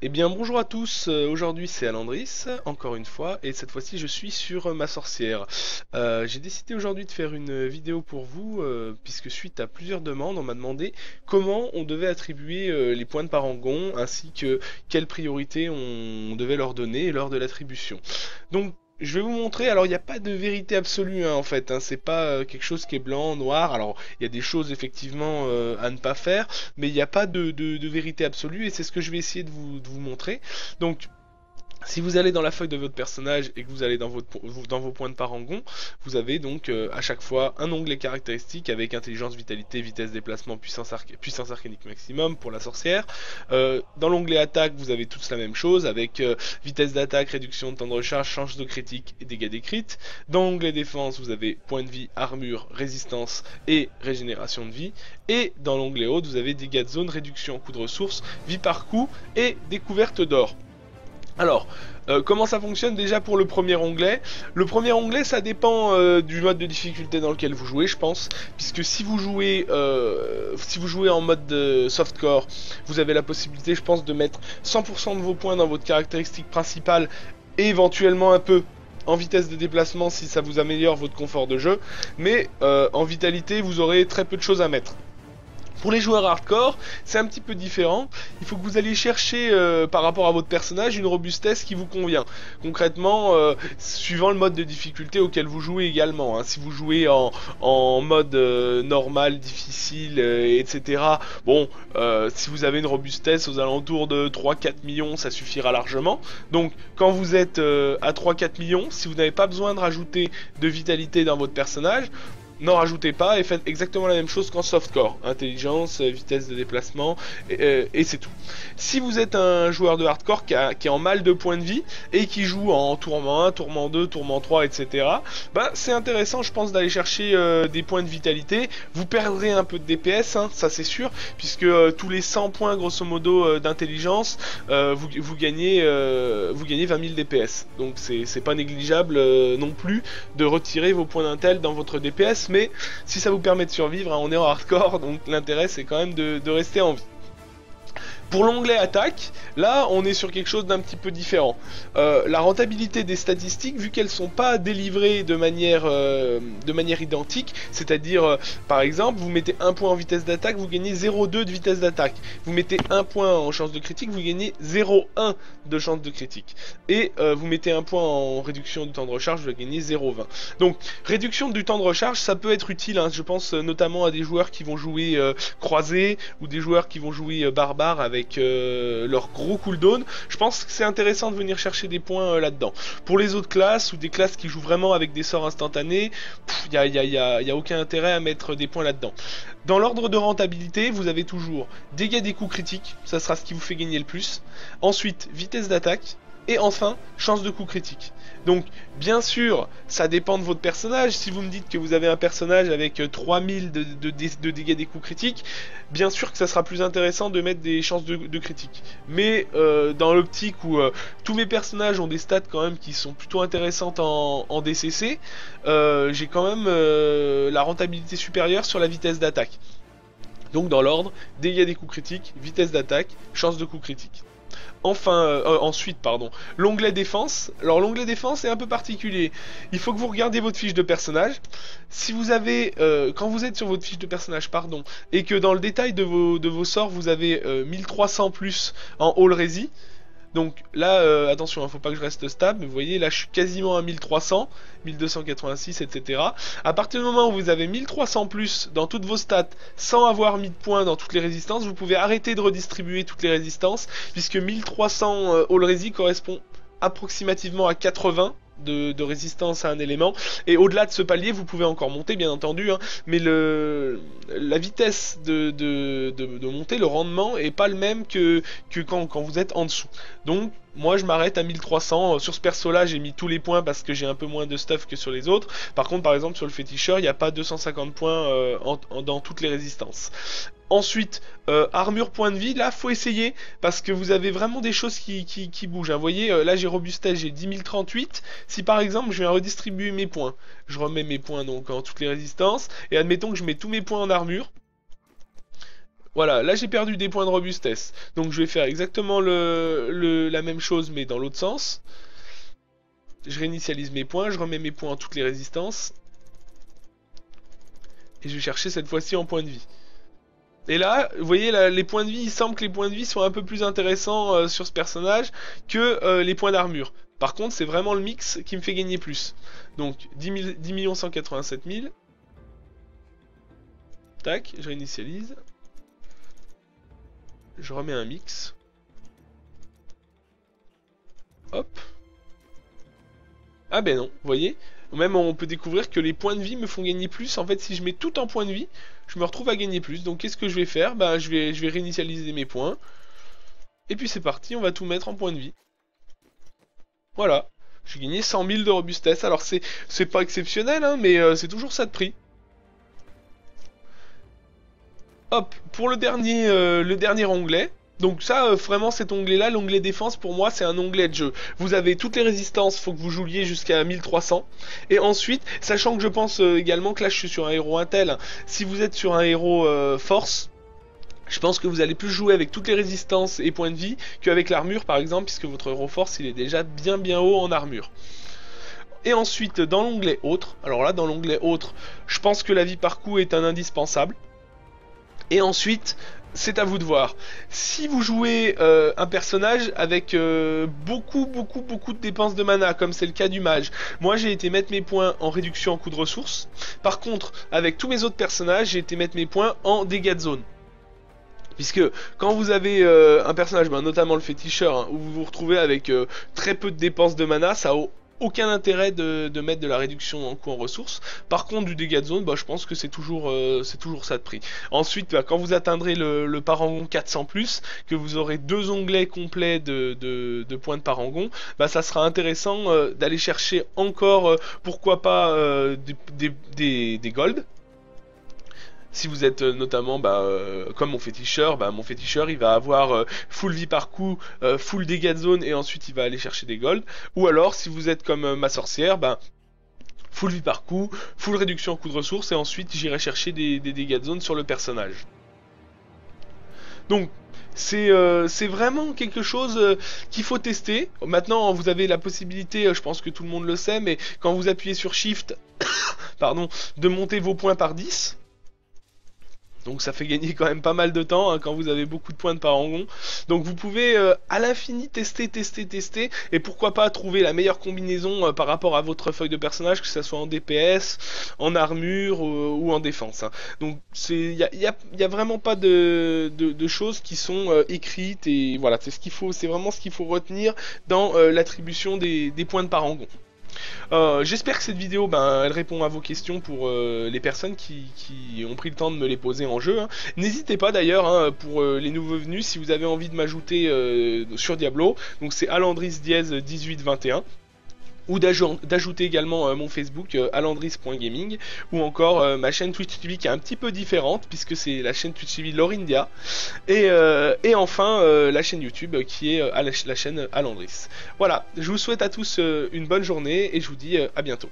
Eh bien bonjour à tous, aujourd'hui c'est Alandris, encore une fois, et cette fois-ci je suis sur ma sorcière. J'ai décidé aujourd'hui de faire une vidéo pour vous, puisque suite à plusieurs demandes, on m'a demandé comment on devait attribuer les points de parangon, ainsi que quelle priorité on devait leur donner lors de l'attribution. Donc je vais vous montrer, alors il n'y a pas de vérité absolue en fait, hein, c'est pas quelque chose qui est blanc, noir, alors il y a des choses effectivement à ne pas faire, mais il n'y a pas de vérité absolue et c'est ce que je vais essayer de vous montrer. Donc si vous allez dans la feuille de votre personnage et que vous allez dans vos points de parangon, vous avez donc à chaque fois un onglet caractéristique avec intelligence, vitalité, vitesse, déplacement, puissance arcanique maximum pour la sorcière. Dans l'onglet attaque, vous avez tous la même chose avec vitesse d'attaque, réduction de temps de recharge, chance de critique et dégâts des crits. Dans l'onglet défense, vous avez point de vie, armure, résistance et régénération de vie. Et dans l'onglet haute, vous avez dégâts de zone, réduction en coût de ressources, vie par coup et découverte d'or. Alors, comment ça fonctionne déjà pour le premier onglet? Le premier onglet, ça dépend du mode de difficulté dans lequel vous jouez, je pense, puisque si vous jouez en mode softcore, vous avez la possibilité, je pense, de mettre 100% de vos points dans votre caractéristique principale et éventuellement un peu en vitesse de déplacement si ça vous améliore votre confort de jeu, mais en vitalité, vous aurez très peu de choses à mettre. Pour les joueurs hardcore, c'est un petit peu différent. Il faut que vous alliez chercher, par rapport à votre personnage, une robustesse qui vous convient. Concrètement, suivant le mode de difficulté auquel vous jouez également. Hein. Si vous jouez en mode normal, difficile, etc. Bon, si vous avez une robustesse aux alentours de 3-4 millions, ça suffira largement. Donc, quand vous êtes à 3-4 millions, si vous n'avez pas besoin de rajouter de vitalité dans votre personnage, n'en rajoutez pas et faites exactement la même chose qu'en softcore. Intelligence, vitesse de déplacement, et c'est tout. Si vous êtes un joueur de hardcore qui est en mal de points de vie et qui joue en tourment 1, tourment 2, tourment 3, etc., bah, c'est intéressant, je pense, d'aller chercher des points de vitalité. Vous perdrez un peu de DPS, hein, ça c'est sûr, puisque tous les 100 points, grosso modo, d'intelligence, vous gagnez 20 000 DPS. Donc c'est pas négligeable non plus de retirer vos points d'intel dans votre DPS, mais si ça vous permet de survivre, hein, on est en hardcore, donc l'intérêt c'est quand même de rester en vie. Pour l'onglet attaque, là on est sur quelque chose d'un petit peu différent. La rentabilité des statistiques, vu qu'elles sont pas délivrées de manière identique, c'est-à-dire par exemple vous mettez 1 point en vitesse d'attaque, vous gagnez 0,2 de vitesse d'attaque. Vous mettez 1 point en chance de critique, vous gagnez 0,1 de chance de critique. Et vous mettez 1 point en réduction du temps de recharge, vous gagnez 0,20. Donc réduction du temps de recharge, ça peut être utile, hein, je pense notamment à des joueurs qui vont jouer croisé ou des joueurs qui vont jouer barbare avec leur gros cooldown. Je pense que c'est intéressant de venir chercher des points là-dedans. Pour les autres classes ou des classes qui jouent vraiment avec des sorts instantanés, il y a aucun intérêt à mettre des points là-dedans. Dans l'ordre de rentabilité, vous avez toujours dégâts des coups critiques, ça sera ce qui vous fait gagner le plus. Ensuite, vitesse d'attaque. Et enfin, chance de coup critique. Donc, bien sûr, ça dépend de votre personnage. Si vous me dites que vous avez un personnage avec 3000 de dégâts des coups critiques, bien sûr que ça sera plus intéressant de mettre des chances de critique. Mais dans l'optique où tous mes personnages ont des stats quand même qui sont plutôt intéressantes en DCC, j'ai quand même la rentabilité supérieure sur la vitesse d'attaque. Donc dans l'ordre, dégâts des coups critiques, vitesse d'attaque, chance de coup critique. Ensuite, l'onglet défense. Alors l'onglet défense est un peu particulier. Il faut que vous regardiez votre fiche de personnage. Si vous avez, quand vous êtes sur votre fiche de personnage, et que dans le détail de vos sorts, vous avez 1300 plus en all resi. Donc là, attention, faut pas que je reste stable, mais vous voyez, là je suis quasiment à 1300, 1286, etc. À partir du moment où vous avez 1300 plus dans toutes vos stats, sans avoir mis de points dans toutes les résistances, vous pouvez arrêter de redistribuer toutes les résistances, puisque 1300 all resi correspond approximativement à 80 de résistance à un élément, et au-delà de ce palier vous pouvez encore monter bien entendu, hein, mais la vitesse de montée, le rendement est pas le même que quand vous êtes en dessous. Donc moi je m'arrête à 1300, sur ce perso là j'ai mis tous les points parce que j'ai un peu moins de stuff que sur les autres. Par contre par exemple sur le féticheur il n'y a pas 250 points dans toutes les résistances. Ensuite, armure point de vie, là faut essayer parce que vous avez vraiment des choses qui bougent. Hein. Vous voyez, là j'ai robustesse, j'ai 10 038. Si par exemple je viens redistribuer mes points, je remets mes points donc en toutes les résistances, et admettons que je mets tous mes points en armure. Voilà, là j'ai perdu des points de robustesse. Donc je vais faire exactement la même chose mais dans l'autre sens. Je réinitialise mes points, je remets mes points en toutes les résistances. Et je vais chercher cette fois-ci en points de vie. Et là, vous voyez, là, les points de vie, il semble que les points de vie sont un peu plus intéressants sur ce personnage que les points d'armure. Par contre, c'est vraiment le mix qui me fait gagner plus. Donc, 10 187 000. Tac, je réinitialise. Je remets un mix. Hop. Ah ben non, vous voyez. Même on peut découvrir que les points de vie me font gagner plus. En fait, si je mets tout en points de vie, je me retrouve à gagner plus. Donc qu'est-ce que je vais faire? Bah je vais réinitialiser mes points. Et puis c'est parti, on va tout mettre en points de vie. Voilà. J'ai gagné 100 000 de robustesse. Alors c'est pas exceptionnel, hein, mais c'est toujours ça de prix. Hop, pour le dernier onglet. Donc ça, vraiment cet onglet-là, l'onglet défense, pour moi, c'est un onglet de jeu. Vous avez toutes les résistances, faut que vous jouiez jusqu'à 1300. Et ensuite, sachant que je pense également que là, je suis sur un héros Intel. Hein, si vous êtes sur un héros force, je pense que vous allez plus jouer avec toutes les résistances et points de vie qu'avec l'armure, par exemple, puisque votre héros force, il est déjà bien haut en armure. Et ensuite, dans l'onglet autre, alors là, dans l'onglet autre, je pense que la vie par coup est un indispensable. Et ensuite, c'est à vous de voir. Si vous jouez un personnage avec beaucoup de dépenses de mana, comme c'est le cas du mage, moi j'ai été mettre mes points en réduction en coût de ressources. Par contre, avec tous mes autres personnages, j'ai été mettre mes points en dégâts de zone. Puisque quand vous avez un personnage, notamment le féticheur, hein, où vous vous retrouvez avec très peu de dépenses de mana, ça a aucun intérêt de mettre de la réduction en coût en ressources. Par contre, du dégât de zone, je pense que c'est toujours ça de prix. Ensuite, quand vous atteindrez le parangon 400+, que vous aurez 2 onglets complets de points de parangon, ça sera intéressant d'aller chercher encore, pourquoi pas, des golds. Si vous êtes notamment comme mon féticheur il va avoir full vie par coup, full dégâts de zone et ensuite il va aller chercher des golds. Ou alors si vous êtes comme ma sorcière, full vie par coup, full réduction en coût de ressources et ensuite j'irai chercher des dégâts de zone sur le personnage. Donc c'est vraiment quelque chose qu'il faut tester. Maintenant vous avez la possibilité, je pense que tout le monde le sait, mais quand vous appuyez sur Shift, pardon, de monter vos points par 10. Donc ça fait gagner quand même pas mal de temps hein, quand vous avez beaucoup de points de parangon. Donc vous pouvez à l'infini tester, et pourquoi pas trouver la meilleure combinaison par rapport à votre feuille de personnage, que ce soit en DPS, en armure ou en défense. Hein. Donc il y a vraiment pas de choses qui sont écrites, et voilà, c'est vraiment ce qu'il faut retenir dans l'attribution des points de parangon. J'espère que cette vidéo elle répond à vos questions pour les personnes qui ont pris le temps de me les poser en jeu. Hein. N'hésitez pas d'ailleurs hein, pour les nouveaux venus, si vous avez envie de m'ajouter sur Diablo, donc c'est Alandris dièse 1821. Ou d'ajouter également mon Facebook alandris.gaming, ou encore ma chaîne Twitch TV qui est un petit peu différente puisque c'est la chaîne Twitch TV Lorindia, et enfin la chaîne YouTube qui est la chaîne Alandris. Voilà, je vous souhaite à tous une bonne journée et je vous dis à bientôt.